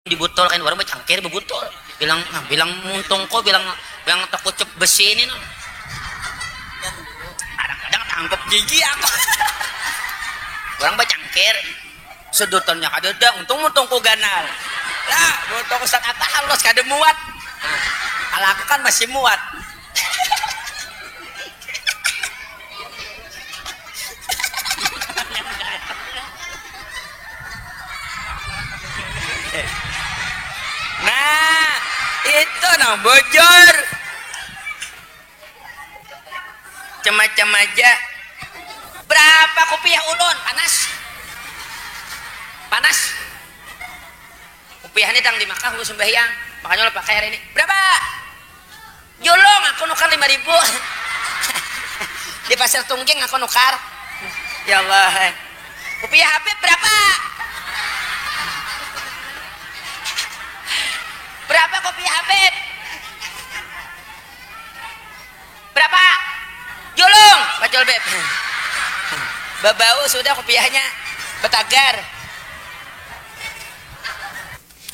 dibutol kan orang cangkir bebutol bilang muntung kok bilang takut cep besi ini no. Kadang-kadang tangkap gigi aku orang cangkir sedutannya kadeda untung ku ganal lah muntung Ustaz Atta halus kada muat kalau aku kan masih muat nah itu nah bocor macam aja berapa kopiah ulun panas kopiah ini dang dimakan lu sembahyang makanya lo pakai hari ini berapa julung aku nukar 5.000 di pasar tungging aku nukar ya Allah kopiah Habib berapa kopi Habib berapa julung bacol beb babau sudah kopiahnya betagar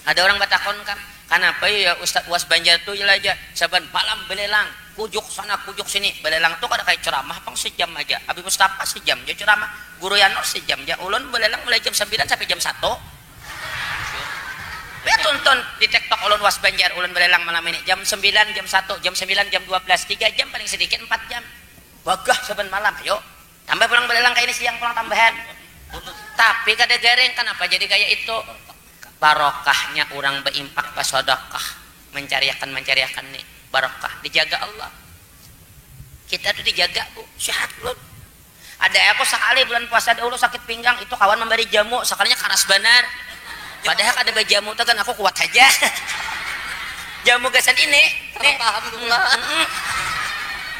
ada orang batakon kan kenapa ya Ustadz Was Banjar tuh aja saban malam belelang kujuk sana kujuk sini belelang tuh kada kayak ceramah pang sejam aja Abi Mustafa sejam aja ceramah Guru Yanor sejam aja ulun belelang mulai jam 9 sampai jam 1 ya tonton di TikTok ulun Was Banjar ulun belelang malam ini jam 9 jam 1 jam 9 jam 12 3 jam paling sedikit 4 jam bagah saban malam ayo tambah pulang belelang kayak ini siang pulang tambahan tapi kada gareng kenapa jadi kayak itu barokahnya orang berimpak basodokah mencariakan nih barokah dijaga Allah kita tuh dijaga bu sehat belum ada aku sekali bulan puasa dahulu sakit pinggang itu kawan memberi jamu sekalinya karas benar padahal ada jamu tuh kan aku kuat aja jamu gesan ini nih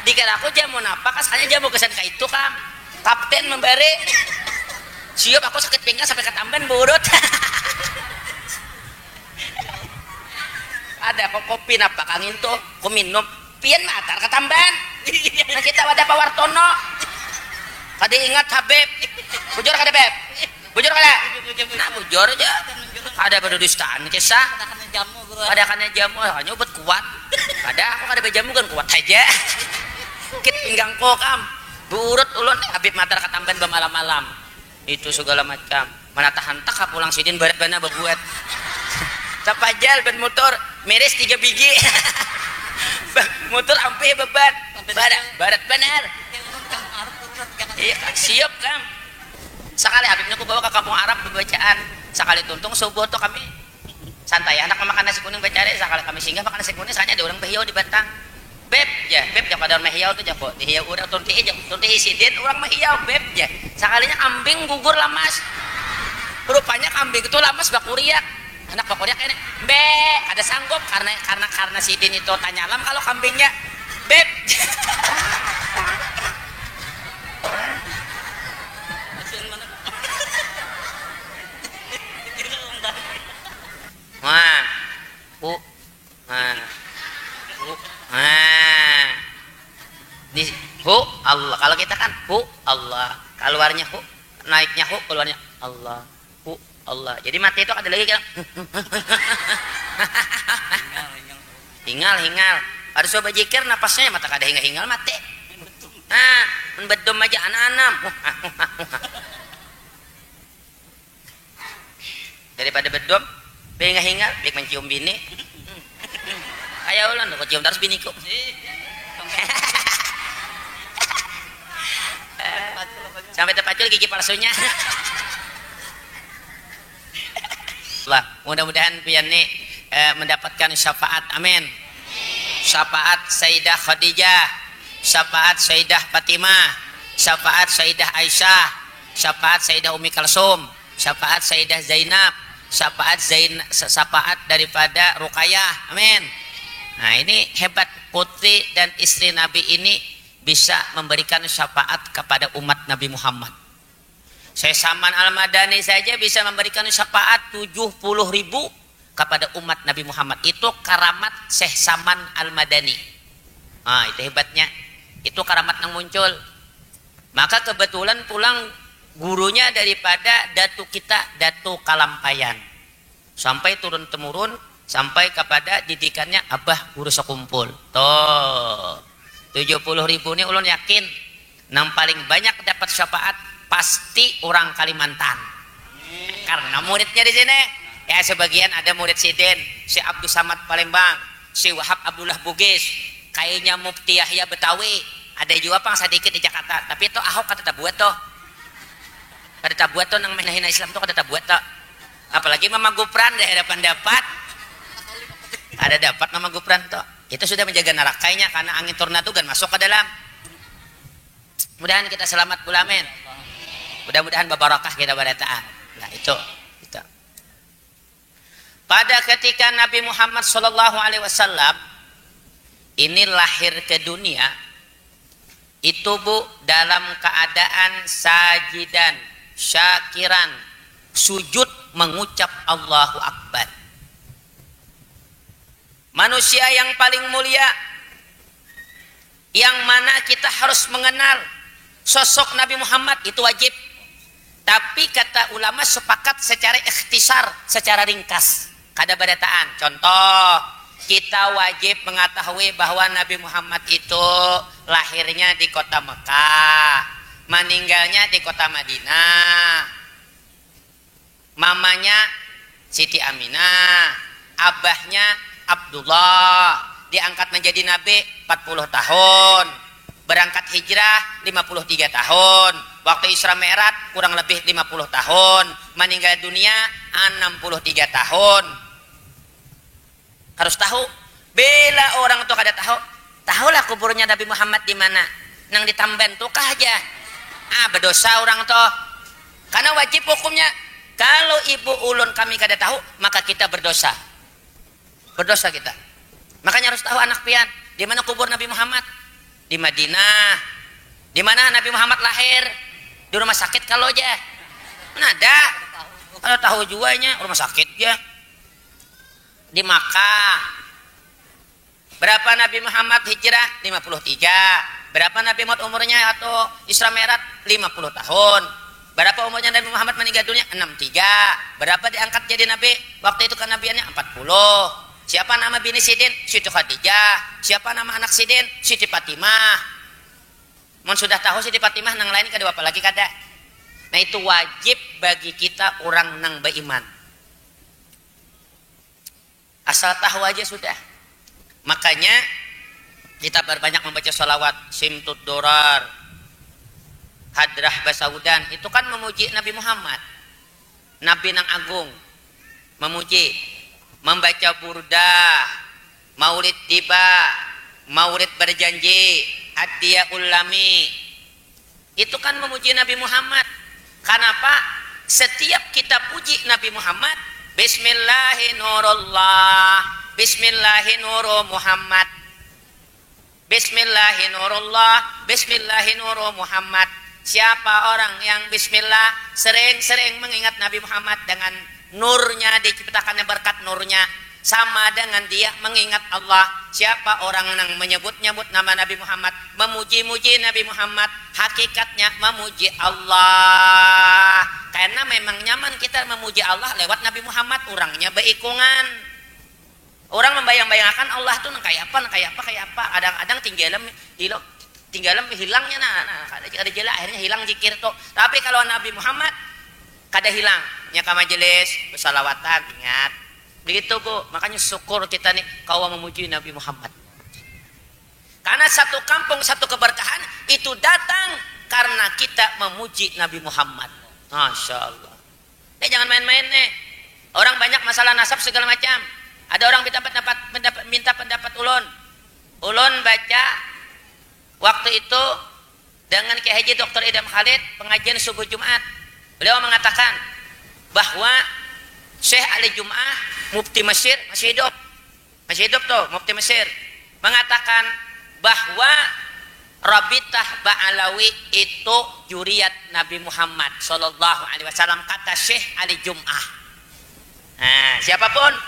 dikira aku jamu napa kan sekalinya jamu gesan kayak itu kan kapten memberi siap aku sakit pinggang sampai ke Tamban burut ada kok kopi napa kangin tuh ku minum pian matar ke Tamban nah kita wadah pawartono kada ingat Habib bujur kada Beb bujur kada nah bujur aja ada berdudustaan kisah ada kana jamu hanya obat kuat ada aku kada jamu kan kuat aja kit pinggang ko kam burut ulun Habib matar ke Tamban malam-malam itu segala macam mana tahan tak pulang sidin barat bana bebuat tapajal ban motor miris 3 biji motor ampe beban barat benar iya siap kam sekali Habibnya aku bawa ke kampung Arab bacaan sekali tuntung subuh tuh kami santai anak makan nasi kuning bacare sekali kami singgah makan nasi kuning soalnya ada orang behiau di Batang beb jangan pada orang behiau tuh jago dihiau urang tunti sidin orang behiau beb ya sekalinya kambing gugur lamas rupanya kambing itu lamas bakuriak anak bakuriak ini be ada sanggup karena sidin itu tanya alam kalau kambingnya beb wah di Allah kalau kita kan Allah keluarnya naiknya keluarnya Allah Allah jadi mati itu ada lagi kan hingal harus coba jikir napasnya mata kada hingal mati nah bedom aja anak-anak daripada bedom hingal baik mencium bini kayak ulan kok cium terus biniku sampai terpacul gigi palsunya lah mudah-mudahan pian nih mendapatkan syafaat amin syafaat Sayyidah Khadijah syafaat Sayyidah Fatimah syafaat Sayyidah Aisyah syafaat Sayyidah Umi Kalsum syafaat Sayyidah Zainab syafaat daripada Ruqayyah amin nah ini hebat putri dan istri Nabi ini bisa memberikan syafaat kepada umat Nabi Muhammad. Syekh Saman Al-Madani saja bisa memberikan syafaat 70.000 kepada umat Nabi Muhammad. Itu karamat Syekh Saman Al-Madani. Ah, itu hebatnya. Itu karamat yang muncul. Maka kebetulan pulang gurunya daripada datu kita, Datu Kalampayan. sampai turun temurun sampai kepada didikannya abah guru sekumpul. Toh 70.000 ini ulun yakin yang paling banyak dapat syafaat pasti orang Kalimantan. Karena muridnya di sini ya sebagian ada murid Sidin, si Abdul Samad Palembang, si Wahab Abdullah Bugis, kayaknya Mufti Yahya Betawi, ada juga pang sedikit di Jakarta. Tapi itu Ahok kata buat toh. Kata buat toh nang menahina Islam tuh kata buat toh. Apalagi Mama Gupran deh ada pendapat. Ada dapat Mama Gupran toh. Itu sudah menjaga nerakanya karena angin tornado kan masuk ke dalam. Mudahan kita selamat bulamen. Mudah-mudahan babarakah kita barataan. Nah itu. Pada ketika Nabi Muhammad SAW ini lahir ke dunia, itu bu dalam keadaan sajidan, syakiran, sujud mengucap Allahu Akbar. Manusia yang paling mulia, yang mana kita harus mengenal sosok Nabi Muhammad itu wajib. Tapi kata ulama sepakat secara ikhtisar, secara ringkas. Kada barataan. Contoh, kita wajib mengetahui bahwa Nabi Muhammad itu lahirnya di kota Mekah, meninggalnya di kota Madinah. Mamanya Siti Aminah, abahnya Abdullah, diangkat menjadi nabi 40 tahun, berangkat hijrah 53 tahun, waktu Isra Mi'raj kurang lebih 50 tahun, meninggal dunia 63 tahun. Harus tahu, bela orang tuh kada tahulah kuburnya Nabi Muhammad di mana, nang di Tamban tuh kah aja. Berdosa orang tuh, karena wajib hukumnya. Kalau ibu ulun kami kada tahu, maka kita berdosa. Berdosa kita. Makanya harus tahu anak pian, di mana kubur Nabi Muhammad? Di Madinah. Di mana Nabi Muhammad lahir? Di rumah sakit kalau aja. Nada. Kalau tahu juanya rumah sakit ya. Di Makkah. Berapa Nabi Muhammad hijrah? 53. Berapa Nabi Muhammad umurnya atau Isra Mi'raj? 50 tahun. Berapa umurnya Nabi Muhammad meninggal dunia? 63. Berapa diangkat jadi nabi? Waktu itu kenabiannya 40. Siapa nama bini Sidin? Siti Khadijah. Siapa nama anak Sidin? Siti Fatimah. Mun sudah tahu Siti Fatimah nang lain kada apa lagi kada. Nah itu wajib bagi kita orang nang beriman. Asal tahu aja sudah. Makanya kita berbanyak membaca salawat Simtud Dorar, Hadrah Basaudan, itu kan memuji Nabi Muhammad, Nabi nang agung, memuji, membaca burda, maulid tiba, maulid berjanji, hadiah ulami, itu kan memuji Nabi Muhammad. Kenapa? Setiap kita puji Nabi Muhammad, Bismillahirrahmanirrahim, Bismillahirrahmanirrahim Muhammad, Bismillahirrahmanirrahim, Bismillahirrahmanirrahim Muhammad. Siapa orang yang bismillah sering-sering mengingat Nabi Muhammad dengan nurnya, diciptakannya berkat nurnya, sama dengan dia mengingat Allah. Siapa orang yang menyebut-nyebut nama Nabi Muhammad, memuji-muji Nabi Muhammad, hakikatnya memuji Allah. Karena memang nyaman kita memuji Allah lewat Nabi Muhammad, orangnya beikungan. Orang membayang-bayangkan Allah tuh kayak apa. Kadang-kadang tinggalan hilangnya kada jelas akhirnya hilang zikir tuh. Tapi kalau Nabi Muhammad kada hilang nya ka majelis bersalawatan ingat begitu Bu. Makanya syukur kita nih kau memuji Nabi Muhammad, karena satu kampung satu keberkahan itu datang karena kita memuji Nabi Muhammad. Masya Allah. Jangan main-main nih. Orang banyak masalah nasab segala macam. Ada orang minta pendapat ulun baca waktu itu dengan Kiai Haji Dr. Idam Khalid pengajian subuh Jumat. Beliau mengatakan bahwa Syekh Ali Jum'ah Mufti Mesir masih hidup tuh Mufti Mesir mengatakan bahwa Rabitah Ba'alawi itu juriyat Nabi Muhammad sallallahu alaihi wasallam, kata Syekh Ali Jum'ah. Nah, siapapun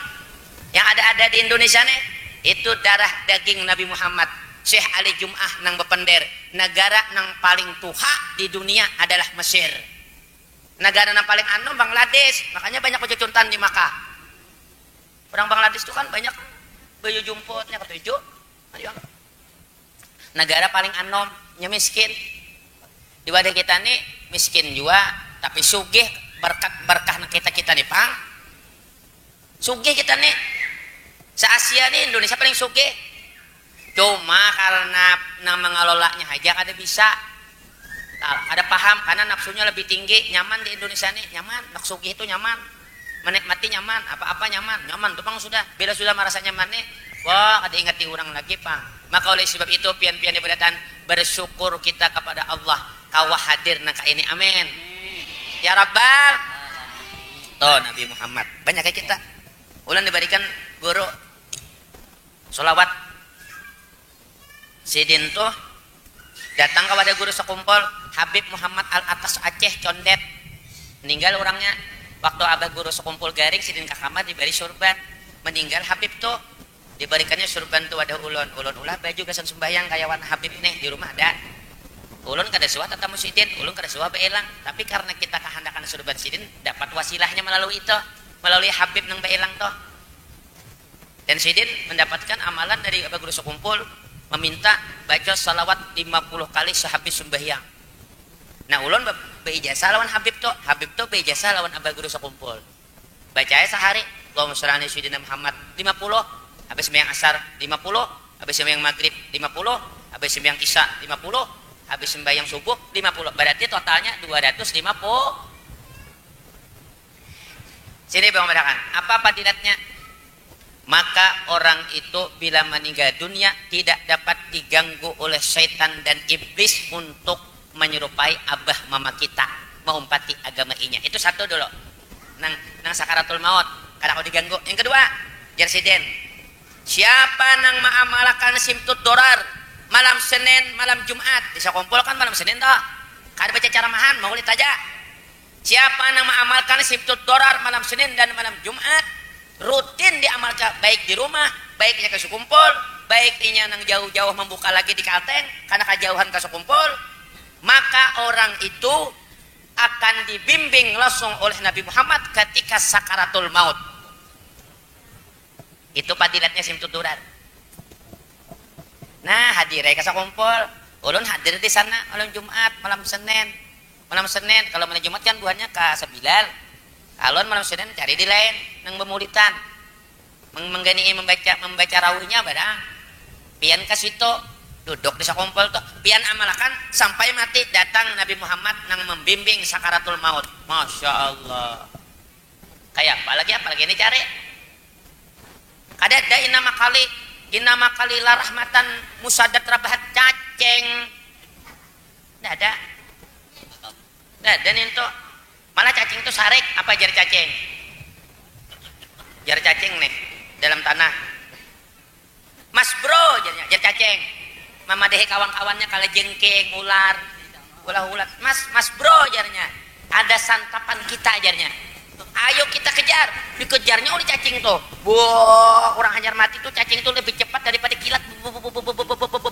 yang ada di Indonesia nih itu darah daging Nabi Muhammad. Syekh Ali Jum'ah nang bepender, negara nang paling tuha di dunia adalah Mesir. Negara nang paling anu Bangladesh, makanya banyak pecuntan di Makkah. Orang Bangladesh itu kan banyak baju jumputnya ketujuh. Negara paling anom, nya miskin. Di wadah kita nih miskin juga, tapi sugih berkah kita nih pang. Sugih kita nih. Se-Asia nih Indonesia paling sugih. Cuma karena mengelolanya aja kada bisa. Ada paham karena nafsunya lebih tinggi, nyaman di Indonesia nih, nyaman, nak sugih itu nyaman. Menikmati nyaman, apa-apa nyaman tuh pang sudah. Bila sudah merasa nyaman nih, wah ada ingati orang lagi pang. Maka oleh sebab itu pian-pian ibadah bersyukur kita kepada Allah kawah hadir nangka ini, amin. Ya Rabbal. Tuh Nabi Muhammad banyak kayak kita. Ulang diberikan guru sholawat. Sidin tuh datang kepada guru sekumpul Habib Muhammad Al-Atas Aceh Condet, meninggal orangnya. Waktu abah guru sekumpul garing sidin ke kamar diberi surban, meninggal Habib tuh diberikannya surban tuh ada ulun ulah baju gasan sembahyang kayak warna Habib nih di rumah ada. Ulun kada suah tatamu sidin, ulun kada suah beelang, tapi karena kita kehendakan surban sidin dapat wasilahnya melalui itu, melalui Habib nang beelang tuh. Dan sidin mendapatkan amalan dari abah guru sekumpul meminta baca salawat 50 kali sehabis sembahyang. Nah ulun beijazah lawan Habib tuh beijazah lawan abah guru sekumpul. Bacanya sehari Allahumma sholli ala sayyidina Muhammad 50, habis sembahyang asar 50, habis sembahyang maghrib 50, habis sembahyang isya 50, habis sembahyang subuh 50. Berarti totalnya 250. Sini Bang Madakan, apa fadilatnya? Maka orang itu bila meninggal dunia tidak dapat diganggu oleh syaitan dan iblis untuk menyerupai abah mama kita, mengumpati agama inya. Itu satu dulu. Nang sakaratul maut kada kau diganggu. Yang kedua, Jersiden. Siapa nang maamalkan simtut dorar malam Senin, malam Jumat, bisa kumpulkan malam Senin toh. Kada baca caramahan, mau lihat aja. Siapa nang maamalkan simtut dorar malam Senin dan malam Jumat, rutin diamalkan baik di rumah, baiknya ke sekumpul, baiknya nang jauh-jauh membuka lagi di Kalteng karena kejauhan ke sekumpul, maka orang itu akan dibimbing langsung oleh Nabi Muhammad ketika sakaratul maut. Itu fadilatnya simtut durar. Nah, hadir ke sekumpul, ulun hadir di sana malam Jumat, malam Senin. Malam Senin, kalau malam Jumat kan buahnya ke Sebilal. Kalau malam Senin cari di lain nang bemulitan. Menggani membaca rawuhnya barang. Pian ke situ duduk di sakumpul tuh. Pian amalkan sampai mati datang Nabi Muhammad nang membimbing sakaratul maut. Masya Allah. Kayak apalagi ini cari. Kada ada inama kali rahmatan musadat rabahat cacing. Nggak ada. Dan itu malah cacing itu sarek. Apa jar cacing? Jar cacing nih dalam tanah. Mas bro jar cacing. Mama deh kawan-kawannya kala jengking ular ulat. Mas bro jarnya. Ada santapan kita jarnya. Ayo kita kejar. Dikejarnya oleh cacing tuh. Wah, orang hajar mati tuh cacing tuh lebih cepat daripada kilat.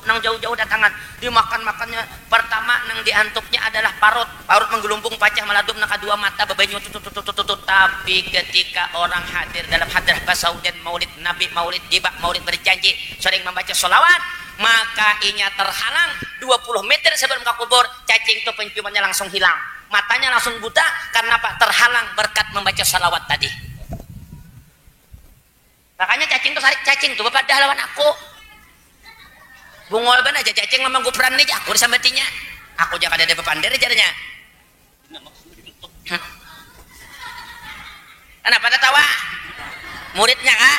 Nang jauh-jauh datangan. Dimakan-makannya pertama nang diantuknya adalah parut menggelumpung pacah meladum nang kedua mata bebanyu tutut. Tapi ketika orang hadir dalam hadrah basauden maulid Nabi, maulid dibak, maulid berjanji sering membaca sholawat, maka inya terhalang 20 meter sebelum ke kubur. Cacing itu penciumannya langsung hilang, matanya langsung buta karena apa? Terhalang berkat membaca sholawat tadi. Makanya cacing tuh sarik cacing tuh bapak dah lawan aku. Bungol ban aja cacing memang gupran nih aku disambatinya. Aku jangan ada bepander jadinya. Kenapa tertawa? Muridnya kah?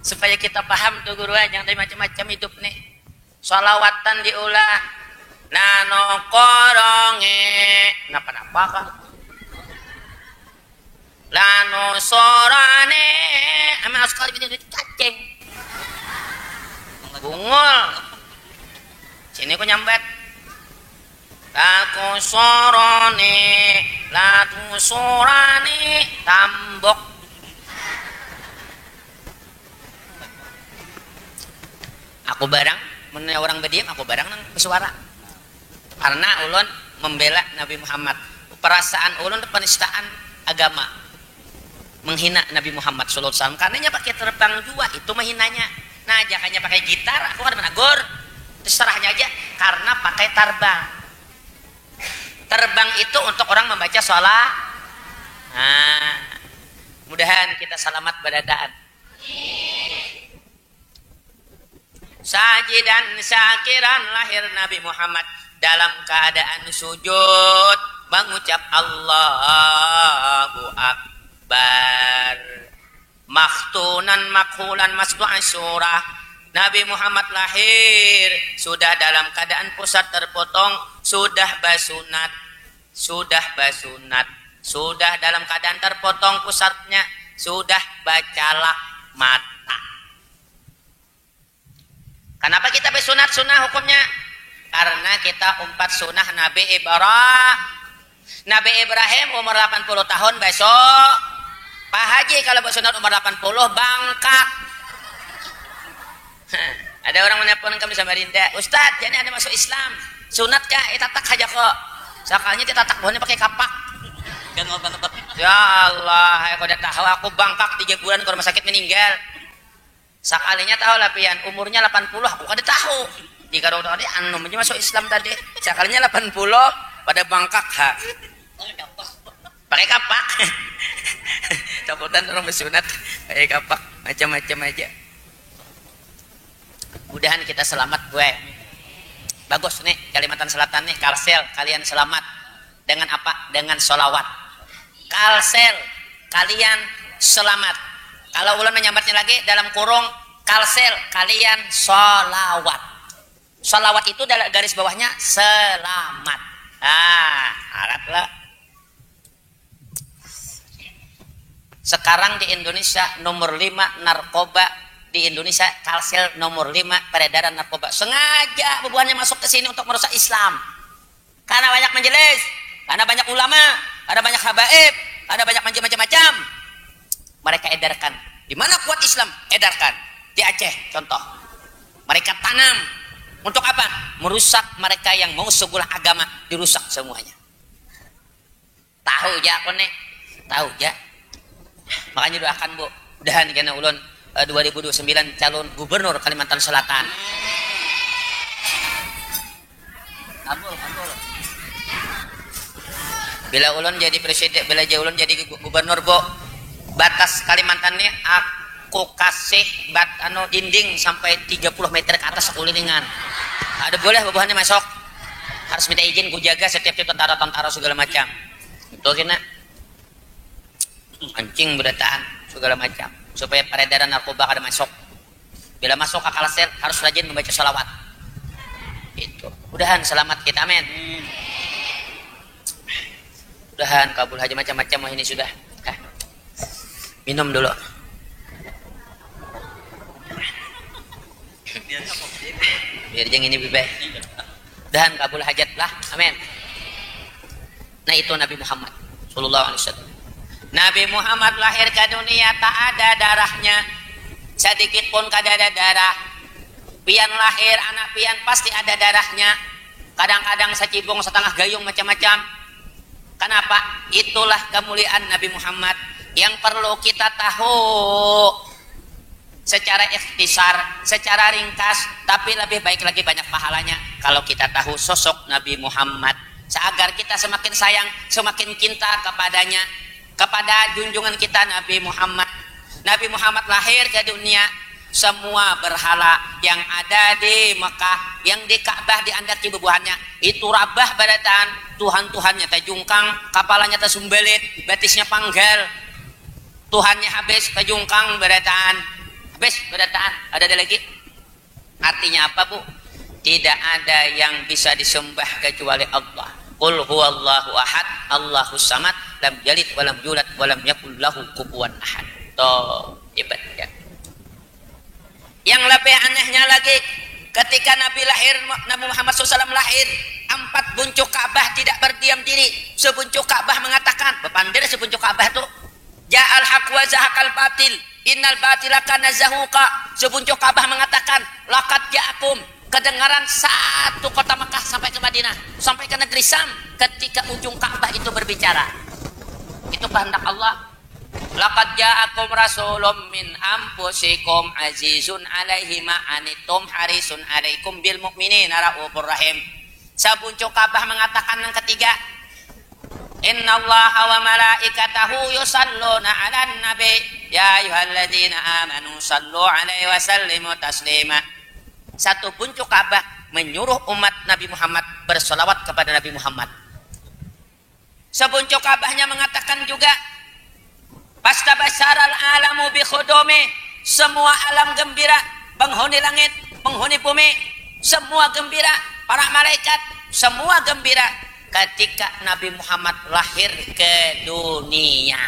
Supaya kita paham tuh guru jangan dari macam-macam hidup nih. Sholawatan diulah. Nano koronge. Napa kah? Lano sorane amal sekali itu cacing bungul sini aku nyambat laku sorone latu sorane tambok. Aku barang menanya orang berdiam, aku barang nang bersuara karena ulun membela Nabi Muhammad. Perasaan ulun penistaan agama, menghina Nabi Muhammad SAW. Karenanya pakai terbang juga itu menghinanya. Nah jangannya pakai gitar, aku ada menegur, terserahnya aja. Karena pakai terbang. Terbang itu untuk orang membaca sholat. Nah, mudahan kita selamat berdadaan. Sajidan syakiran lahir Nabi Muhammad dalam keadaan sujud mengucap Allahu Akbar. Makhtunan makhulan masdu asyurah. Nabi Muhammad lahir sudah dalam keadaan pusat terpotong, sudah basunat, sudah dalam keadaan terpotong pusatnya, sudah bacalak mata. Kenapa kita bersunat sunnah hukumnya? Karena kita umpat sunnah Nabi Ibrahim. Nabi Ibrahim umur 80 tahun besok. Pak Haji kalau bersunat umur 80 bangkak. Ada orang menelpon kami Samarinda, Ustadz, jadi ada masuk Islam. Sunat kah? Tak aja kok. Sekalinya kita tak boleh pakai kapak. Ya Allah, aku udah tahu aku bangkak 3 bulan ke rumah sakit meninggal. Sekalinya tahu lah pian, umurnya 80, aku kada tahu. Jika dokter tadi anu masuk Islam tadi, sekalinya 80 pada bangkak ha. Pakai kapak. Cabutan orang bersunat pakai kapak, macam-macam aja. Mudahan kita selamat gue. Bagus nih Kalimantan Selatan nih, Kalsel kalian selamat. Dengan apa? Dengan sholawat. Kalsel kalian selamat. Kalau ulun menyambatnya lagi dalam kurung Kalsel kalian sholawat. Sholawat itu garis bawahnya selamat. Alatlah. Sekarang di Indonesia nomor 5 narkoba di Indonesia, Kalsel nomor 5 peredaran narkoba. Sengaja bebuannya masuk ke sini untuk merusak Islam. Karena banyak majelis, karena banyak ulama, ada banyak habaib, ada banyak macam-macam. Mereka edarkan. Di mana kuat Islam? Edarkan. Di Aceh contoh. Mereka tanam. Untuk apa? Merusak mereka yang mau sebuah agama, dirusak semuanya. Tahu ya aku nih? Tahu ya. Makanya doakan Bu, mudahan karena ulun 2029 calon gubernur Kalimantan Selatan. Abul. Bila ulun jadi presiden, bila ulun jadi gubernur Bu, batas Kalimantan ini aku kasih dinding sampai 30 meter ke atas sekelilingan. Ada boleh bubuhannya masuk. Harus minta izin ku jaga setiap tentara-tentara segala macam. Betul kena. Anjing berdataan segala macam supaya peredaran narkoba kada masuk. Bila masuk ke Kalsel harus rajin membaca sholawat. Itu. Mudahan selamat kita, amin. Mudahan kabul haji macam-macam ini sudah. Minum dulu. Biar jangan ini bebek. Mudahan kabul hajat lah, amin. Nah itu Nabi Muhammad sallallahu alaihi wasallam. Nabi Muhammad lahir ke dunia tak ada darahnya, sedikit pun kada ada darah. Pian lahir, anak pian pasti ada darahnya. Kadang-kadang secibung setengah gayung macam-macam. Kenapa? Itulah kemuliaan Nabi Muhammad yang perlu kita tahu secara ikhtisar, secara ringkas, tapi lebih baik lagi banyak pahalanya kalau kita tahu sosok Nabi Muhammad, seagar kita semakin sayang, semakin cinta kepadanya, kepada junjungan kita Nabi Muhammad. Nabi Muhammad lahir ke dunia, semua berhala yang ada di Mekah, yang di Ka'bah diandar cibubuhannya, itu rabah badatan, Tuhan-Tuhannya tajungkang, kapalanya tasumbelit, batisnya panggal, Tuhannya habis tajungkang badatan, habis badatan. Ada lagi? Artinya apa Bu? Tidak ada yang bisa disembah kecuali Allah. Qul huwallahu ahad, Allahus samad, lam yalid walam yulad walam yakul lahu kufuwan ahad. Toh, hebat ya. Yang lebih anehnya lagi, ketika Nabi Muhammad SAW lahir, 4 buncuk Ka'bah tidak berdiam diri. Sebuncuk Ka'bah mengatakan, bepandir sebuncuk Ka'bah itu, ja'al haq wa zahaqal batil, innal batila kana zahuqa. Sebuncuk Ka'bah mengatakan, laqad ja'akum. Kedengaran satu kota Mekah sampai ke Madinah, sampai ke negeri Sam, ketika ujung Ka'bah itu berbicara. Itu kehendak Allah. Laqad ja'akum rasulun min anfusikum azizun 'alaihi ma anittum harisun 'alaikum bil mu'minina raufur rahim. Sabuncu Ka'bah mengatakan yang ketiga, Innallaha wa malaikatahu yusalluna 'alan nabi ya ayyuhalladzina amanu sallu 'alaihi wa sallimu taslima. Satu buncu Ka'bah menyuruh umat Nabi Muhammad bersolawat kepada Nabi Muhammad. Sebuncuk Ka'bahnya mengatakan juga, Pastabasyaral alamu bi khudumi, semua alam gembira, penghuni langit, penghuni bumi, semua gembira, para malaikat, semua gembira ketika Nabi Muhammad lahir ke dunia.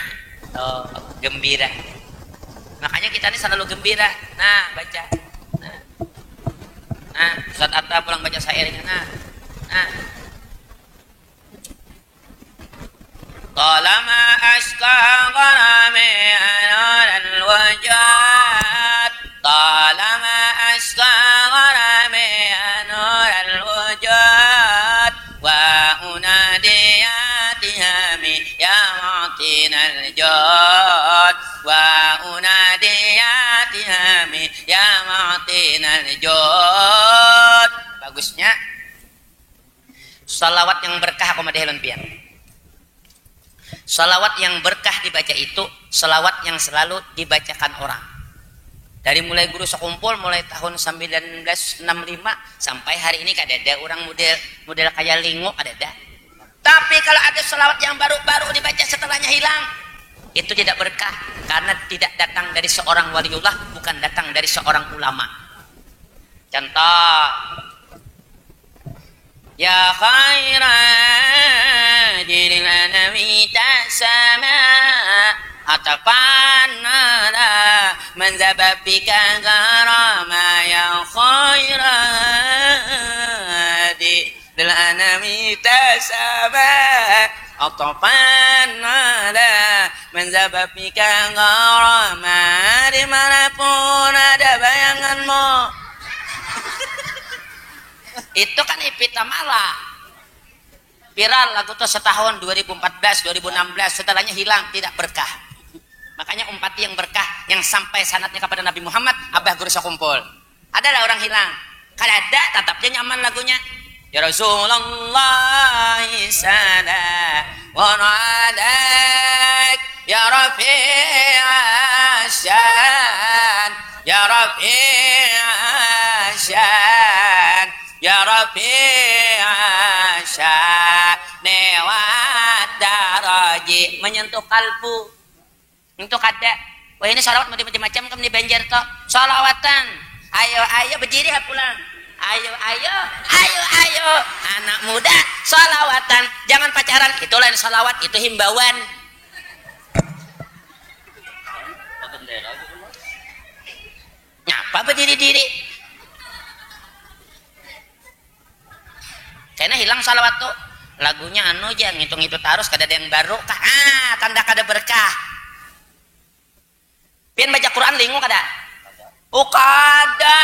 Oh, gembira. Makanya kita ini selalu gembira. Nah, baca. Nah, Ustaz Atta pulang baca syairnya. Nah. Talama aska gharami anal wujud, talama aska gharami anal wujud, wa unadiyatihami ya mu'tinal jud, wa unadiyatihami ya mu'tinal jud. Bagusnya salawat yang berkah komadehilun pian. Salawat yang berkah dibaca itu salawat yang selalu dibacakan orang. Dari mulai guru sekumpul mulai tahun 1965 sampai hari ini kadada orang model kayak lingo kadada. Tapi kalau ada salawat yang baru-baru dibaca setelahnya hilang, itu tidak berkah karena tidak datang dari seorang waliullah, bukan datang dari seorang ulama. Contoh, ya khairan diril nabi tasama atapanna man zababika garama ya khairan diril nabi tasama atapanna man zababika garama. Dimanapun ada bayanganmu. Itu kan ipita malah viral lagu itu setahun 2014 2016 setelahnya hilang, tidak berkah. Makanya umpati yang berkah yang sampai sanatnya kepada Nabi Muhammad abah guru sekumpul. Adalah orang hilang kalau ada tetapnya nyaman lagunya ya Rasulullah sallallahu alaik ya Rafi'asyan ya Rafi'asyan ya Rafi'asyan wa daraji, menyentuh kalbu. Untuk ada wah ini salawat macam-macam kamu di Banjar toh salawatan. Ayo berdiri pulang. Ayo anak muda salawatan, jangan pacaran, itu lain salawat, itu himbauan. Nyapa berdiri-diri karena hilang salawat tuh lagunya anu aja ngitung itu terus kada ada yang baru tanda kada berkah. Pian baca Quran lingu kada? Kada.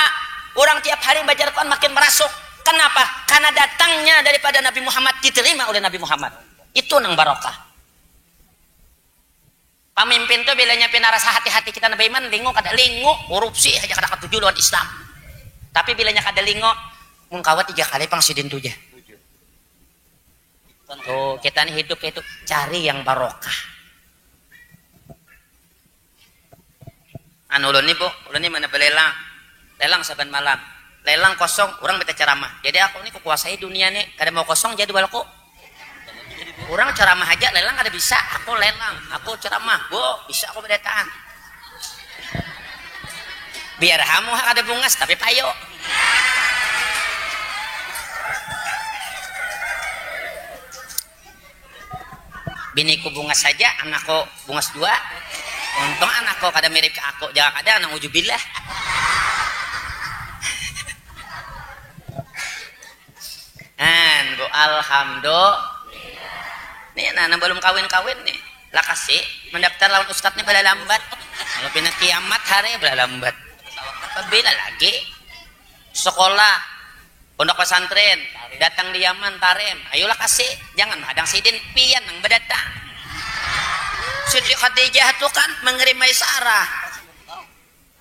Orang tiap hari baca Quran makin merasuk. Kenapa? Karena datangnya daripada Nabi Muhammad, diterima oleh Nabi Muhammad. Itu nang barokah. Pemimpin tuh bilanya pina rasa hati-hati kita Nabi iman lingu kada lingu korupsi aja kada ketujuh lawan Islam. Tapi bilanya kada lingu mun kawat 3 kali pangsidin tuh aja. Tuh kita nih hidup itu cari yang barokah. Ulun nih bu, ulun nih mana lelang saban malam, lelang kosong, orang minta ceramah. Jadi aku nih kukuasai dunia nih, kada mau kosong jadi balku. Orang ceramah aja, lelang kada bisa. Aku lelang, aku ceramah, bu bisa aku berdataan. Biar hamu kada bungas tapi payo. Biniku bungas saja, anakku bungas 2. Untung anakku kada mirip ke aku, jangan kada anak ujubillah. Bu alhamdulillah. Nih anak belum kawin nih. Lah kasih mendaftar lawan ustadznya pada lambat. Kalau pindah kiamat hari pada lambat. Bila lagi sekolah pondok pesantren datang di Yaman tarem. Ayolah kasih, jangan hadang sidin pian yang berdatang. Siti Khadijah tuh kan mengirim Maisarah.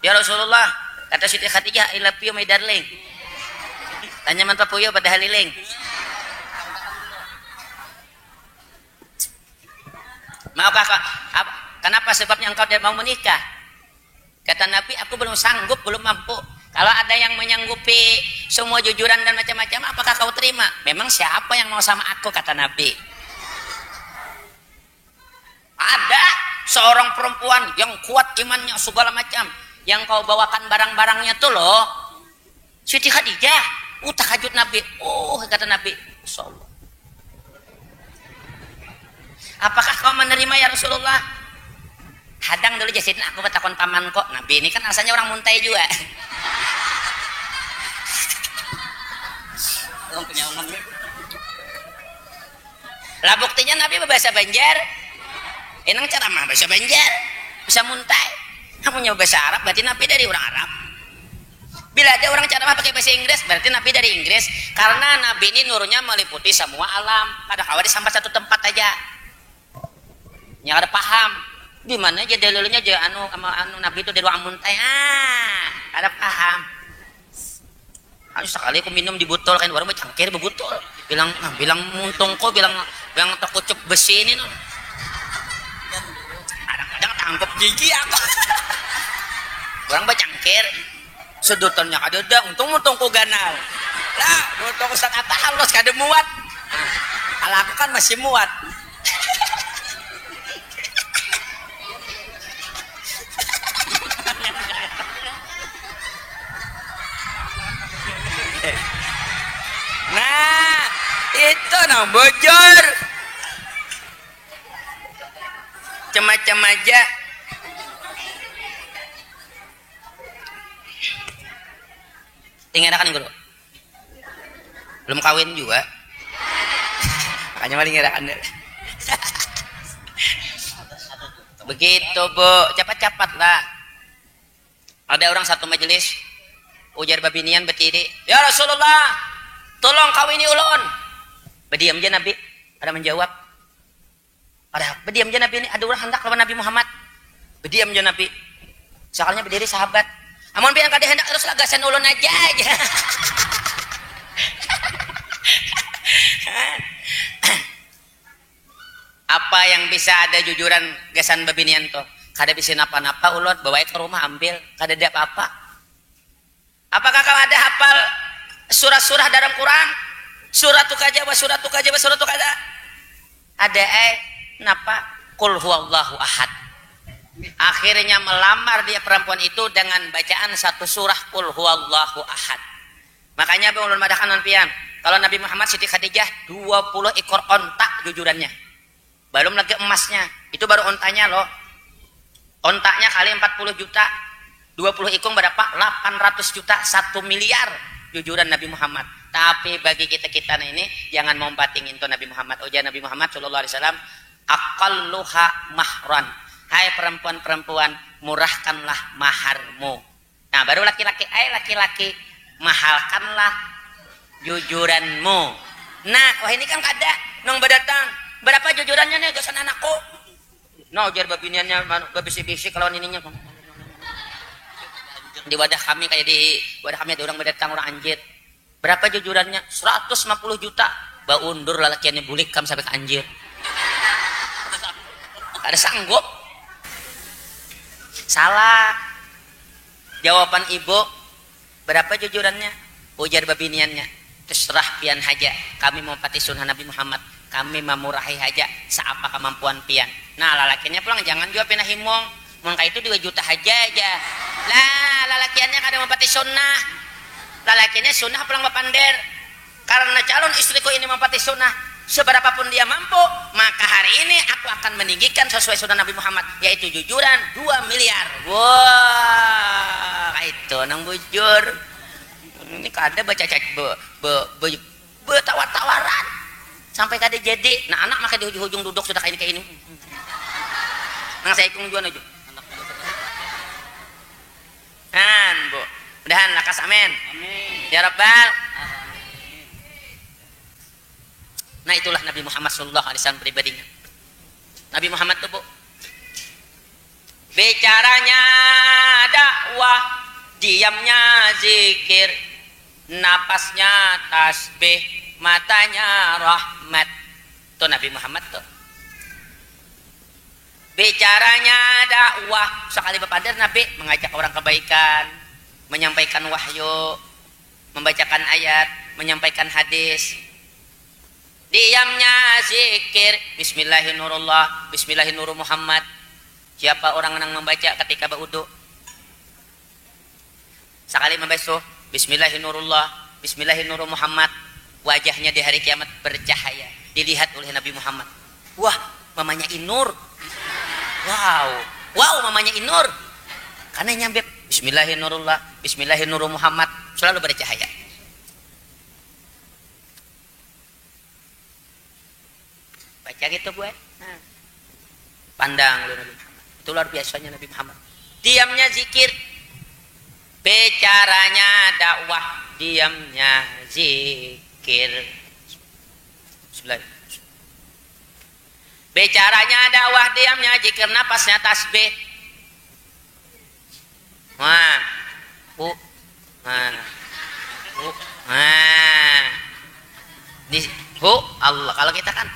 Ya Rasulullah, kata Siti Khadijah, I love you my darling. Tanya man papuyo pada haliling. Maukah kenapa sebabnya engkau tidak mau menikah? Kata Nabi, aku belum sanggup, belum mampu. Kalau ada yang menyanggupi semua jujuran dan macam-macam, apakah kau terima? Memang siapa yang mau sama aku, kata Nabi. Ada seorang perempuan yang kuat imannya segala macam, yang kau bawakan barang-barangnya tuh loh, Siti Khadijah. Tahajud Nabi. Kata Nabi, insyaallah. Apakah kau menerima ya Rasulullah? Hadang dulu jasin aku batakon paman kok. Nabi ini kan asalnya orang Muntai juga. Orang punya omong. Lah buktinya Nabi berbahasa Banjar. Enang cara mah bahasa Banjar, bisa Muntai. Kamu nyoba bahasa Arab, berarti Nabi dari orang Arab. Bila ada orang cara mah pakai bahasa Inggris, berarti Nabi dari Inggris. Karena Nabi ini nurnya meliputi semua alam. Kadang kawin sampai satu tempat aja. Yang ada paham. Di mana aja dalilnya aja anu Nabi itu dari orang Muntai. Ada paham. Sekali aku minum di botol kan orang cangkir bebotol. Bilang muntung kok bilang terkucup besi ini no. Kadang-kadang tangkap gigi aku. Orang bacangkir. Sedotannya kada untung ku ganal. Lah, untung Ustaz Atta halus kada muat. Kalau aku kan masih muat. Nah, itu nah bocor. Macam aja. Ingerakan guru. Belum kawin juga. Makanya malah ingerakan. Begitu, Bu. Cepat-cepat lah. Ada orang satu majelis ujar babinian berdiri, "Ya Rasulullah, tolong kawini ulun." Berdiam aja Nabi. Ada menjawab. Berdiam aja Nabi ini. Ada orang hendak lawan Nabi Muhammad. Berdiam aja Nabi. Soalnya berdiri sahabat. Amun biar kada hendak terus lagasan ulun aja. Apa yang bisa ada jujuran gasan babinian tuh? Kada bisa napa-napa ulun bawa ke rumah ambil, kada ada apa-apa. Apakah kau ada hafal surah-surah dalam Quran? Surah tu kaja, surah tu kaja, surah tu kaja. Ada napa? Qul huwallahu ahad. Akhirnya melamar dia perempuan itu dengan bacaan satu surah Qul huwallahu ahad. Makanya ulun madakan non pian, kalau Nabi Muhammad Siti Khadijah 20 ekor ontak jujurannya. Belum lagi emasnya. Itu baru ontanya loh. Ontaknya kali 40 juta. 20 ikung berapa? 800 juta, 1 miliar jujuran Nabi Muhammad. Tapi bagi kita-kita ini jangan mau batingin tuh Nabi Muhammad. Ujar Nabi Muhammad sallallahu alaihi wasallam, aqalluha mahran. Hai perempuan-perempuan, murahkanlah maharmu. Nah, baru laki-laki, laki-laki, mahalkanlah jujuranmu. Nah, ini kan kada nong berdatang. Berapa jujurannya nih gasan anakku? No, ujar babiniannya babisi-bisi kalau ininya. Di wadah kami kayak di wadah kami ada orang berdatang orang anjir. Berapa jujurannya? 150 juta. Bau undur lalakiannya bulik kam sampai ke anjir. Ada sanggup. Salah. Jawaban ibu, berapa jujurannya? Ujar babiniannya, terserah pian haja. Kami mau pati sunnah Nabi Muhammad. Kami memurahi haja seapa kemampuan pian. Nah, lalakiannya pulang jangan juga pindah himong. Mungkin itu 2 juta aja. Lah, lalakiannya kada mau pati sunnah. Lalakiannya sunnah pulang bapander. Karena calon istriku ini mau pati sunnah, seberapapun dia mampu, maka hari ini aku akan meninggikan sesuai sunnah Nabi Muhammad, yaitu jujuran 2 miliar. Wah, itu nang bujur. Ini kada baca tawar-tawaran sampai kada jadi. Nah, anak maka di ujung duduk sudah kayak ini. Nang saya ikung juan aja. Han, Bu. Mudahan lakas amin. Amin. Ya Rabbal. Nah, itulah Nabi Muhammad sallallahu alaihi wasallam pribadinya. Nabi Muhammad tuh, Bu, Bicaranya dakwah, diamnya zikir, napasnya tasbih, matanya rahmat. Tuh Nabi Muhammad tuh. Bicaranya dakwah, sekali bepadar Nabi mengajak orang kebaikan, menyampaikan wahyu, membacakan ayat, menyampaikan hadis. Diamnya zikir, bismillahirrahmanirrahim, bismillahirrahmanirrahim Muhammad. Siapa orang yang membaca ketika berwudu? Sekali membaca bismillahirrahmanirrahim, bismillahirrahmanirrahim Muhammad, wajahnya di hari kiamat bercahaya, dilihat oleh Nabi Muhammad. Wah, mamanya Inur. Wow, mamanya Inur. Karena nyampe bismillahirrahmanirrahim, bismillahirrahmanirrahim Muhammad, selalu bercahaya. Baca gitu gue. Pandang oleh Nabi Muhammad. Itu luar biasanya Nabi Muhammad. Diamnya zikir, bicaranya dakwah, diamnya zikir. Bismillahirrahmanirrahim. Bicaranya dakwah, diamnya zikir, napasnya tasbih. Wah. Di Allah. Kalau kita kan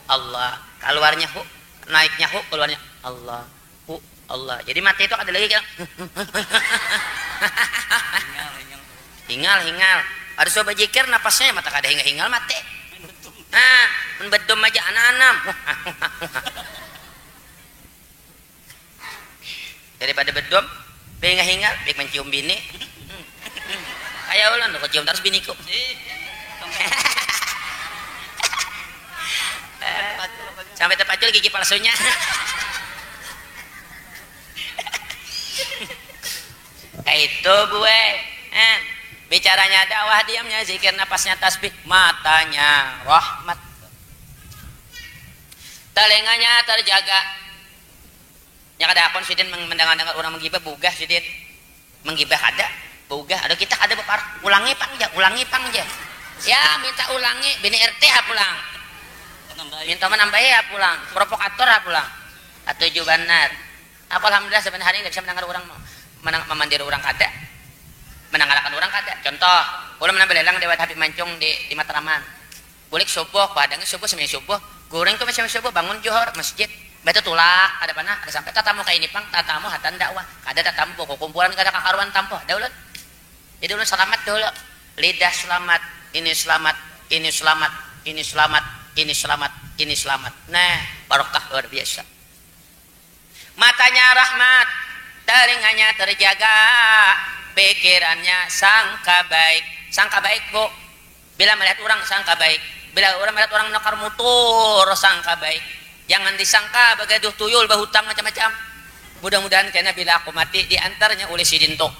Allah. Keluarnya naiknya keluarnya Allah. Allah. Jadi mati itu ada lagi kan. Hingal. Harus coba zikir napasnya mata kada hingal mati. Bedom aja anak-anak. Daripada bedom, hingal, baik mencium bini. Kayak ulan, kau cium terus biniku. Sampai terpacul gigi palsunya. Kayak itu gue. Bicaranya dakwah, diamnya zikir, napasnya tasbih, matanya rahmat. Telinganya terjaga. Ya kada apun sidin mendengar orang menggibah bugah sidin. Menggibah ada, bugah. Ada kita ada bepar. Ulangi pang aja. Ya minta ulangi, bini RT pulang. Minta menambahi pulang. Provokator pulang. Atuju benar. Alhamdulillah sebenarnya hari ini bisa mendengar orang memandir orang kada. Menanggalkan orang kada. Contoh, ulah menambah lelang lewat Habib Mancung di Matraman. Bulik subuh, padangnya subuh seminggu subuh, goreng tuh masih subuh bangun johor masjid. Batu tulak ada panah, ada sampai tatamu kayak ini pang, tatamu hatan dakwah. Kada tatamu pokok kumpulan kada kakaruan tampo. Ada ulat. Jadi ulat selamat dulu. Lidah selamat, ini selamat, ini selamat, ini selamat, ini selamat, ini selamat. Nah, barokah luar biasa. Matanya rahmat, telinganya terjaga. Pikirannya sangka baik bu. Bila melihat orang sangka baik, bila orang melihat orang nakar mutur sangka baik. Jangan disangka bagaduh tuyul bahutang macam-macam. Mudah-mudahan karena bila aku mati diantaranya oleh si Dinto,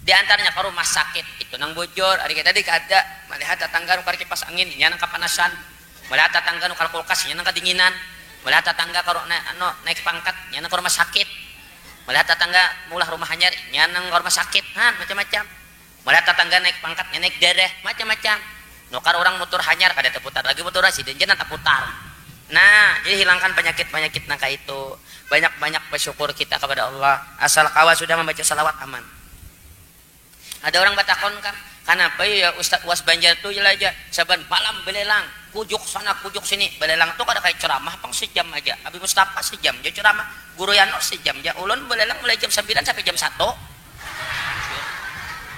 diantaranya ke rumah sakit itu nang bojor. Hari kita tadi kada melihat tetangga nukar kipas angin nya nang kapanasan, melihat tetangga nukar kulkas nya nang kedinginan, melihat tetangga karo naik pangkat nya nang ke rumah sakit. Melihat tetangga mulah rumah hanyar nyanang rumah sakit macam-macam. Melihat tetangga naik pangkat naik darah macam-macam. Nukar orang mutur hanyar kada terputar lagi mutur rasi dan jangan terputar. Nah, jadi hilangkan penyakit nangka itu. Banyak-banyak bersyukur kita kepada Allah. Asal kawan sudah membaca salawat aman. Ada orang batakon kan, kenapa ya Ustaz Was Banjar tuh aja saban malam belelang, pujuk sana pujuk sini, belelang tuh kada kayak ceramah pang sejam aja. Abi Mustafa sejam aja ceramah. Guru Yano sejam aja, ulun belelang mulai jam 9 sampai jam 1.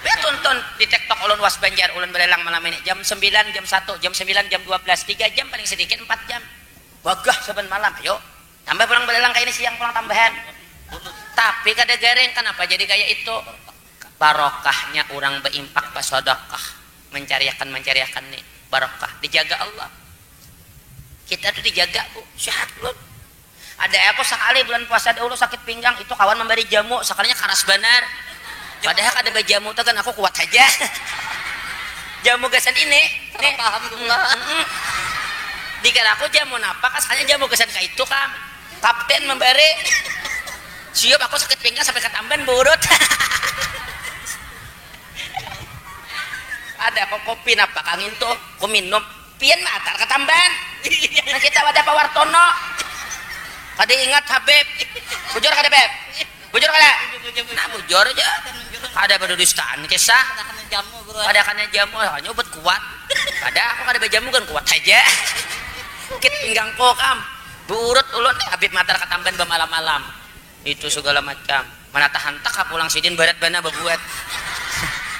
Ya tonton di TikTok ulun Was Banjar, ulun belelang malam ini jam 9, jam 1, jam 9, jam 12, 3 jam paling sedikit 4 jam. Wagah saban malam, ayo. Tambah pulang belelang kayak ini siang pulang tambahan. Tapi kada gareng kenapa jadi kayak itu? Barokahnya orang berimpak bersedekah, mencariakan nih barokah, dijaga Allah. Kita tuh dijaga bu, sehat belum? Ada aku sekali bulan puasa dahulu sakit pinggang itu kawan memberi jamu, sekalinya karas benar. Padahal ada jamu tuh kan aku kuat aja. Jamu gasan ini, nih. Dikira aku jamu apa? Kasarnya jamu gasan kayak itu kan. Kapten memberi. Siap aku sakit pinggang sampai ketamban burut. Ada kok kopi napa kangin tuh, ku minum, pian matar ketamban. Nah kita wadah Pak Wartono. Kada ingat Habib, bujur kada Beb. Nah bujur aja. Ada berdudustaan kisah. Ada kana jamu hanya obat kuat. Ada aku kada bejamu kan kuat aja. Kit pinggang ko kam. Buurut ulun habib matar katamban bamalam-malam. Itu segala macam. Mana tahan tak pulang sidin barat bana bebuat.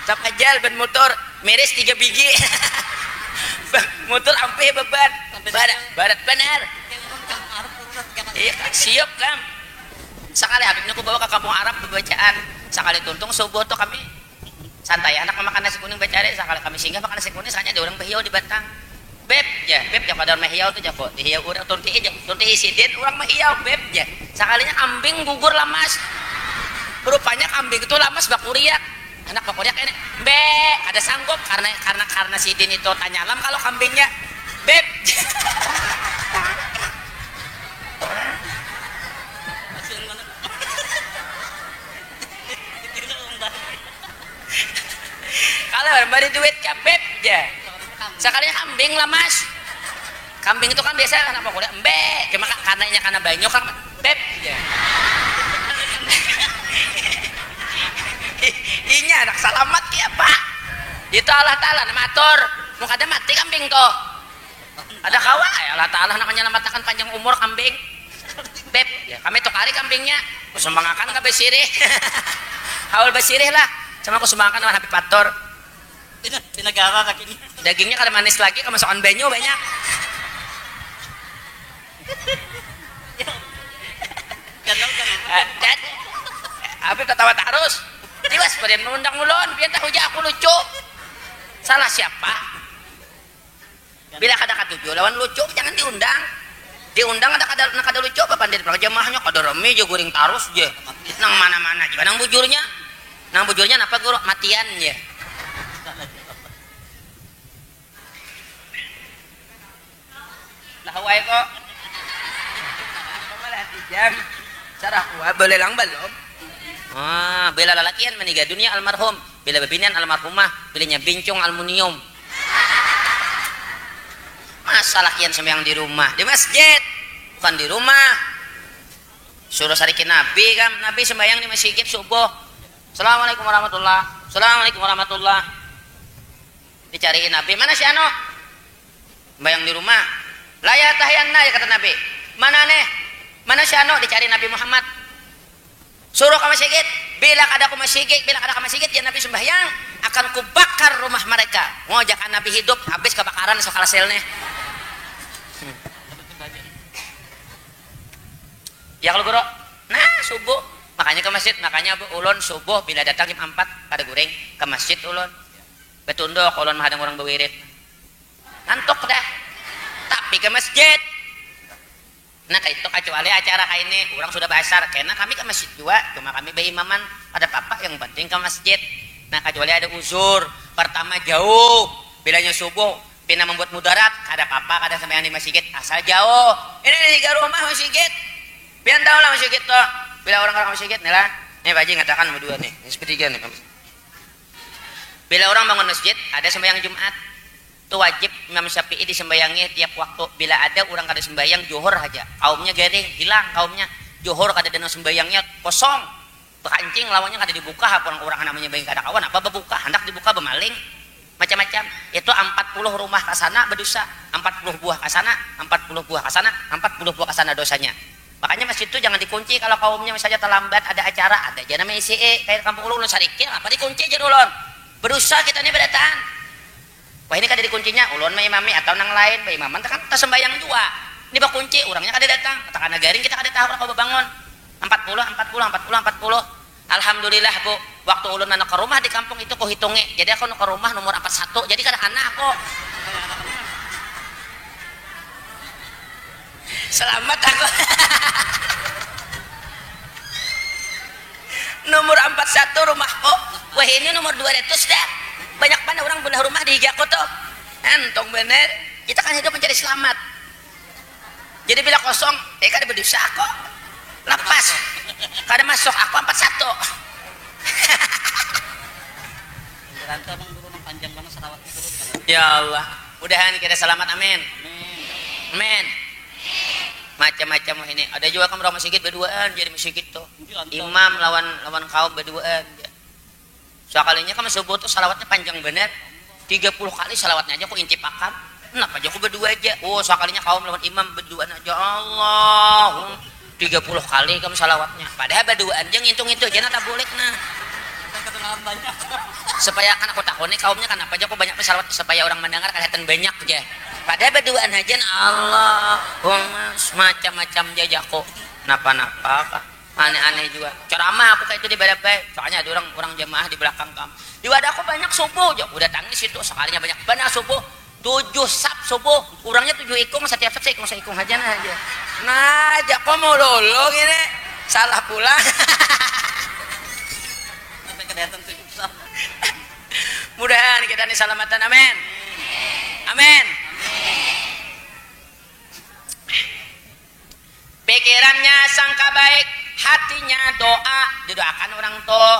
Tak ajal ban motor meres 3 biji. Motor ampe beban. Barat benar. Iya siap kam. Sekali habibnya aku bawa ke kampung Arab bacaan. Sekali tuntung subuh tuh kami santai anak makan nasi kuning bacare. Sekali kami singgah makan nasi kuning hanya ada orang behiau di Batang. Beb ya pada mehiau tuh jago. Dihiau urang tunti sidin orang mehiau beb ya. Sekalinya kambing gugur lamas. Rupanya kambing itu lamas bakuriak. Anak bakuriak ini. Be ada sanggup karena sidin itu tanya lam kalau kambingnya beb. Kalau bari duit capek ya. Sekalinya kambing lah mas. Kambing itu kan biasa kan apa kuda embe. Cuma karena banyak kan beb ya. Inya anak salamat ya pak. Itu Allah Taala matur. Mau kada mati kambing toh. Ada kawa ya Allah Taala namanya nyelamatkan panjang umur kambing. Beb ya kami tuh kali kambingnya. Kusembangakan ka besirih. Haul besirih lah. Sama kusembangakan sama Habib Pator. Pinagara kakinya. Dagingnya kada manis lagi kemasukan banyu banyak. Dan Habib ketawa terus. Tiwas pada mengundang ulun, biar tahu aja aku lucu. Salah siapa? Bila kada katuju lawan lucu jangan diundang. Diundang ada lucu apa pandai jamaahnya kada rame je guring tarus je. Nang mana-mana je. Nang bujurnya. Nang bujurnya napa guru matian je. Lah wae kok. Malah jam. Sarah kuah boleh lang belum? Bila lalakian meninggal dunia almarhum, bila bebinian almarhumah, bilanya bincung aluminium. Masalah kian sembahyang di rumah, di masjid, bukan di rumah. Suruh sarikin Nabi kan, Nabi sembahyang di masjid subuh. Assalamualaikum warahmatullah. Assalamualaikum warahmatullah. Dicariin Nabi, mana si Ano? Sembahyang di rumah. Layat tahyanna ya kata Nabi. Mana nih? Mana si Ano? Dicari Nabi Muhammad. Suruh ke masjid, bila kada ke masjid, ya Nabi sembahyang akan kubakar rumah mereka. Ngojakan Nabi hidup, habis kebakaran sekala selnya. Ya kalau guru, nah subuh, makanya ke masjid, makanya ulun subuh bila datang jam 4 kada goreng ke masjid ulun. Betunduk ulun mahadang orang bewirit. Ngantuk dah. Tapi ke masjid. Nah itu kecuali acara kayak ini orang sudah basar karena kami ke masjid juga cuma kami berimaman ada papa yang penting ke masjid. Nah kecuali ada uzur pertama jauh bilanya subuh pina membuat mudarat ada papa kada sembahyang di masjid asal jauh ini di rumah masjid pian tahu lah masjid tuh bila orang-orang masjid nih lah nih Pak Haji ngatakan nomor 2 nih ini sepertiga nih bila orang bangun masjid ada sembahyang Jumat itu wajib Imam Syafi'i disembayangi tiap waktu. Bila ada orang kada sembayang johor aja kaumnya garing hilang kaumnya johor kada ada sembayangnya kosong bekancing lawannya kada dibuka orang namanya bayang kada kawan apa berbuka hendak dibuka bemaling macam-macam itu 40 rumah kasana berdosa 40 buah kasana 40 buah kasana 40 buah kasana dosanya. Makanya masjid itu jangan dikunci kalau kaumnya misalnya terlambat ada acara ada aja namanya ICE kayak kampung ulun sarikil apa dikunci aja ulun berdosa kita ini berdataan. Wah ini kada dikuncinya ulun mah imami atau nang lain bae imaman kan kita sembayang juga ini bak kunci orangnya kada datang katakan garing kita kada tahu kalau bangun 40 alhamdulillah Bu waktu ulun anak ke rumah di kampung itu ku hitungi jadi aku ke rumah nomor 41 jadi kada anak aku selamat aku nomor 41 rumahku wah ini nomor 200 dah banyak mana orang belah rumah di hijaku tuh entong bener kita kan hidup mencari selamat jadi bila kosong kada berdosa kok lepas kada masuk aku 41 ya Allah mudahan kita selamat amin amin macam-macam ini. Ada juga kan orang masjid berduaan jadi masjid tuh. Imam lawan kaum berduaan. Sekalinya kan subuh tuh salawatnya panjang bener. 30 kali salawatnya aja kok inti pakam. Kenapa aja kok berdua aja? Oh, sekalinya kaum lawan imam berduaan aja. Allah. 30 kali kamu salawatnya. Padahal berduaan aja ngitung-ngitung aja tak boleh nah. Banyak. Supaya kan aku takutnya kaumnya kenapa aja kok banyak salawat supaya orang mendengar kelihatan banyak aja. Padahal berduaan aja Allahumma macam-macam jajaku. Napa-napa aneh-aneh juga. Ceramah aku kayak itu di badak-badak. Soalnya ada orang jemaah di belakang kamu. Di wadah aku banyak subuh. Udah tangis itu sekalinya banyak subuh. 7 sap subuh. Kurangnya 7 ikung setiap sap saya ikung aja nah aja. Nah, aja kok mau lolo gini. Salah pula. Sampai kelihatan 7 sap. Mudahan kita nih salamatan amin. Amin. Pikirannya sangka baik, hatinya doa, didoakan orang tuh.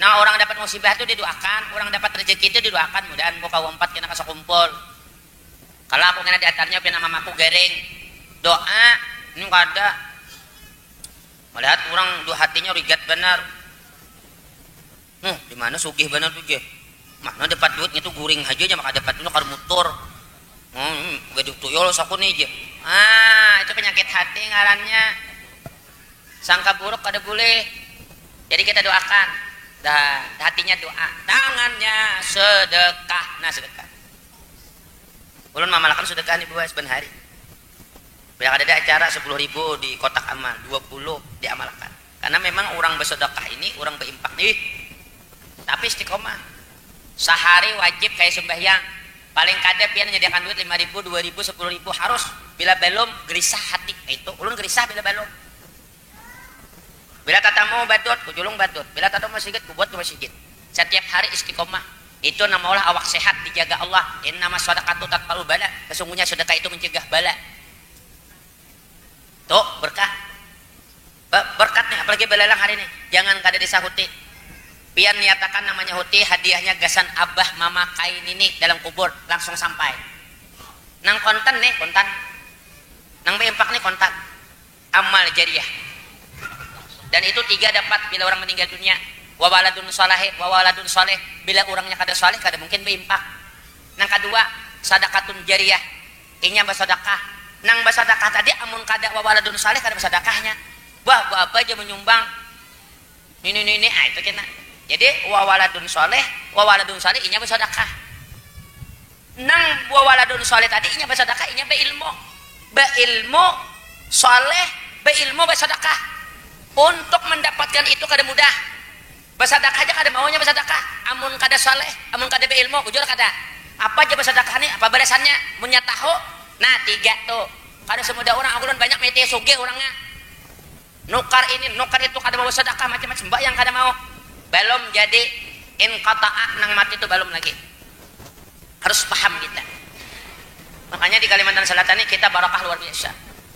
Nah, orang dapat musibah itu didoakan, orang dapat rezeki itu didoakan. Mudahan muka 4 kena kasih kumpul. Kalau aku kena di atarnya pina mamaku garing. Doa ini enggak ada. Melihat orang dua hatinya rigat benar. Di mana sugih benar tuh je. Mana dapat duitnya tuh guring aja maka dapat itu kar mutur. Gaduk tuyul saku nih je. Itu penyakit hati ngarannya. Sangka buruk kada boleh. Jadi kita doakan. Hatinya doa, tangannya sedekah. Nah, sedekah. Ulun mamalakan sedekah nih buat sebentar hari. Bila ada acara 10.000 di kotak amal, 20 diamalkan. Karena memang orang bersedekah ini, orang berimpak nih. Tapi istiqomah. Sehari wajib kayak sembahyang. Paling kada pian menyediakan duit 5.000, 2.000, 10.000 harus. Bila belum gerisah hati. Itu ulun gerisah bila belum. Bila tatamu badut, kujulung badut. Bila tatamu masjid, kubuat ke masjid. Setiap hari istiqomah. Itu nama Allah awak sehat dijaga Allah. Innama shadaqatu tatfa'u bala. Sesungguhnya sedekah itu mencegah bala. Tuh berkah. Berkat nih apalagi belalang hari ini. Jangan kada disahuti. Pian nyatakan namanya huti, hadiahnya gasan abah mama kain ini dalam kubur langsung sampai. Nang kontan nih, kontan. Nang beimpak nih kontan. Amal jariah. Dan itu 3 dapat bila orang meninggal dunia. Wa waladun saleh, bila orangnya kada saleh kada mungkin beimpak. Nang kedua, sadaqatun jariyah. Inya bersedekah. Nang bersedekah tadi amun kada wa waladun saleh kada bersedekahnya. Wah, apa aja menyumbang. Ini itu kena. Jadi wa waladun saleh inya bersedekah. Nang wa waladun saleh tadi inya bersedekah, inya beilmu. Beilmu saleh, beilmu bersedekah. Untuk mendapatkan itu kada mudah. Bersedekah aja kada maunya bersedekah. Amun kada saleh, amun kada beilmu, ujur kada. Apa aja bersedekah nih? Apa balasannya? Munya tahu. Nah, 3 tuh. Kada semudah orang agulun banyak mete sugih orangnya. Nukar itu kada mau bersedekah macam-macam mbak yang kada mau. Belum jadi inqata'a nang mati itu belum lagi. Harus paham kita. Makanya di Kalimantan Selatan ini kita barakah luar biasa.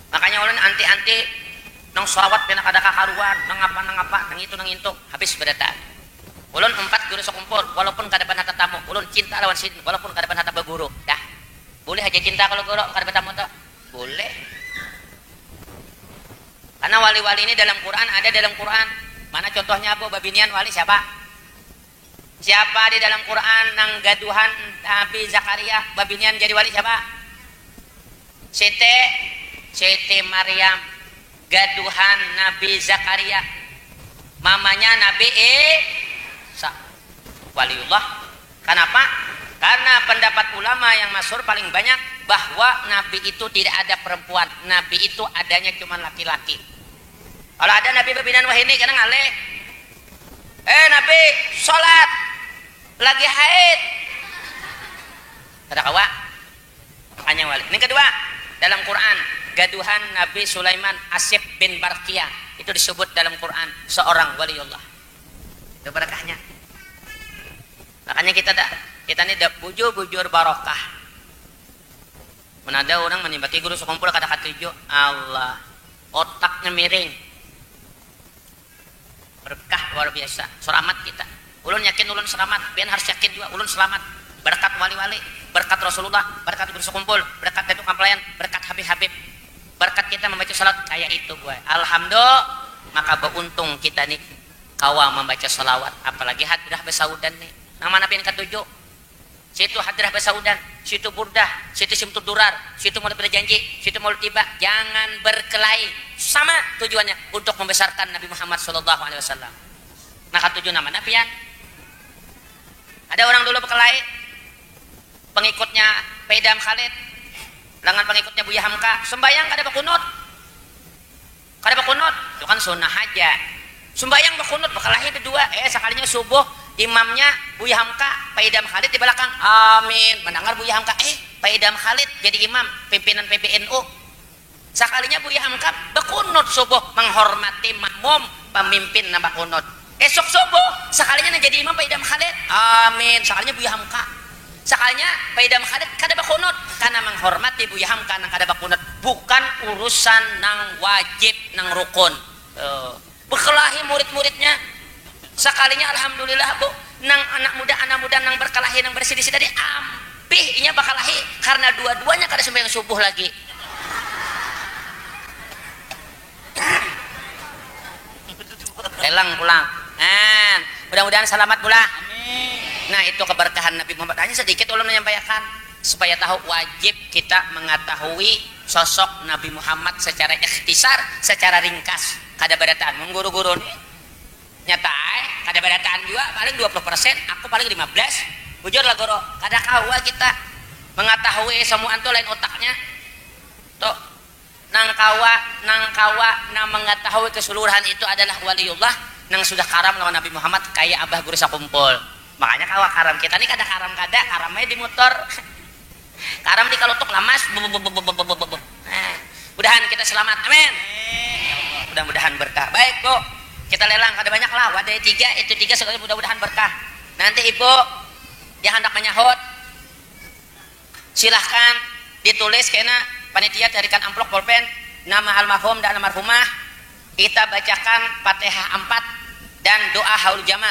Makanya ulun anti-anti nang selawat pina kada kakaruan, nang apa, nang itu habis berdatang. Ulun 4 guru sekumpul, walaupun kada pernah tetamu, ulun cinta lawan sin, walaupun kada pernah tamu guru. Dah. Boleh aja cinta kalau guru kada bertamu tuh. Boleh. Karena wali-wali ini dalam Quran ada dalam Quran. Mana contohnya Abu Babinian wali siapa? Siapa di dalam Quran nang gaduhan Nabi Zakaria Babinian jadi wali siapa? Siti Maryam gaduhan Nabi Zakaria, mamanya Nabi Isa, waliullah. Kenapa? Karena pendapat ulama yang masyhur paling banyak bahwa Nabi itu tidak ada perempuan, Nabi itu adanya cuma laki-laki. Kalau ada Nabi bebinan wah ini kena ngaleh. Nabi sholat lagi haid. Kada kawa. Makanya wali. Ini kedua dalam Quran. Gaduhan Nabi Sulaiman Asif bin Barqiyah itu disebut dalam Quran seorang waliullah. Itu berkahnya. Makanya kita ini bujur barokah. Menada orang menimbaki guru sekumpul kata-kata tujuh Allah otaknya miring. Berkah luar biasa. Selamat kita. Ulun yakin ulun selamat. Pian harus yakin juga ulun selamat. Berkat wali-wali, berkat Rasulullah, berkat guru sekumpul, berkat Datuk Kamplayan, berkat Habib-Habib. berkat kita membaca salat kayak itu gue. Alhamdulillah, maka beruntung kita nih kawa membaca salawat, apalagi hadrah besaudan nih. Nama Nabi yang ketujuh. Situ hadrah besaudan, situ burdah, situ simtud durar, situ mau berjanji, situ mau tiba. Jangan berkelahi. Sama tujuannya untuk membesarkan Nabi Muhammad sallallahu alaihi wasallam. Maka tujuh nama Nabi ya. Ada orang dulu berkelahi, pengikutnya Paidam Khalid, lengan pengikutnya Buya Hamka, sembayang kada berkunut. Kada berkunut, itu kan sunnah aja. Sembayang berkunut, berkelahi berdua. Sekalinya subuh, imamnya Buya Hamka, Paidam Khalid di belakang. Amin. Mendengar Buya Hamka, Paidam Khalid jadi imam, pimpinan PBNU. Sekalinya Buya Hamka berkunut subuh, menghormati makmum, pemimpin nambah kunut. Esok subuh, sekalinya jadi imam Paidam Khalid. Amin. Sekalinya Buya Hamka. Sekalinya Paidam Khalid kada berkunut karena menghormati Buya Hamka nang kada berkunut, bukan urusan nang wajib nang rukun. Berkelahi murid-muridnya. Sekalinya alhamdulillah Bu, nang anak muda nang berkelahi nang bersih-bersih tadi ampih inya berkelahi karena dua-duanya kada sembahyang subuh lagi. Lelang pulang. Mudah-mudahan selamat pula. Nah, itu keberkahan Nabi Muhammad. Hanya sedikit ulun menyampaikan supaya tahu, wajib kita mengetahui sosok Nabi Muhammad secara ikhtisar, secara ringkas. Kada berataan mengguru-guru nih nyata kada berataan juga paling 20%, aku paling 15. Bujur lah guru, kada kawa kita mengetahui semua itu lain otaknya. Tuh nang kawa nang mengetahui keseluruhan itu adalah waliullah nang sudah karam lawan Nabi Muhammad kayak abah guru sakumpul. Makanya kawa karam kita nih kada karamnya di motor. Karam di kalutuk lamas. Mudahan kita selamat, amin. Mudah-mudahan berkah. Baik Bu, kita lelang kada banyak lah, wadah 3 itu 3 sekali, mudah-mudahan berkah. Nanti Ibu yang hendak menyahut silahkan ditulis kena panitia carikan amplop pulpen nama almarhum dan almarhumah, kita bacakan Fatihah 4 dan doa haul jama.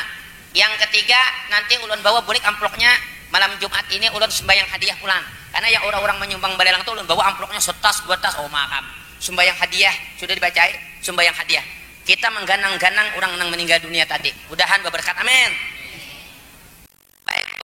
Yang ketiga nanti ulun bawa bulik amplopnya malam Jumat ini, ulun sembahyang hadiah pulang. Karena yang orang-orang menyumbang balelang tuh ulun bawa amplopnya setas 2 tas. Oh makam sembahyang hadiah sudah dibacai, sembahyang hadiah. Kita mengganang-ganang orang yang meninggal dunia tadi. Mudahan berberkat, amin.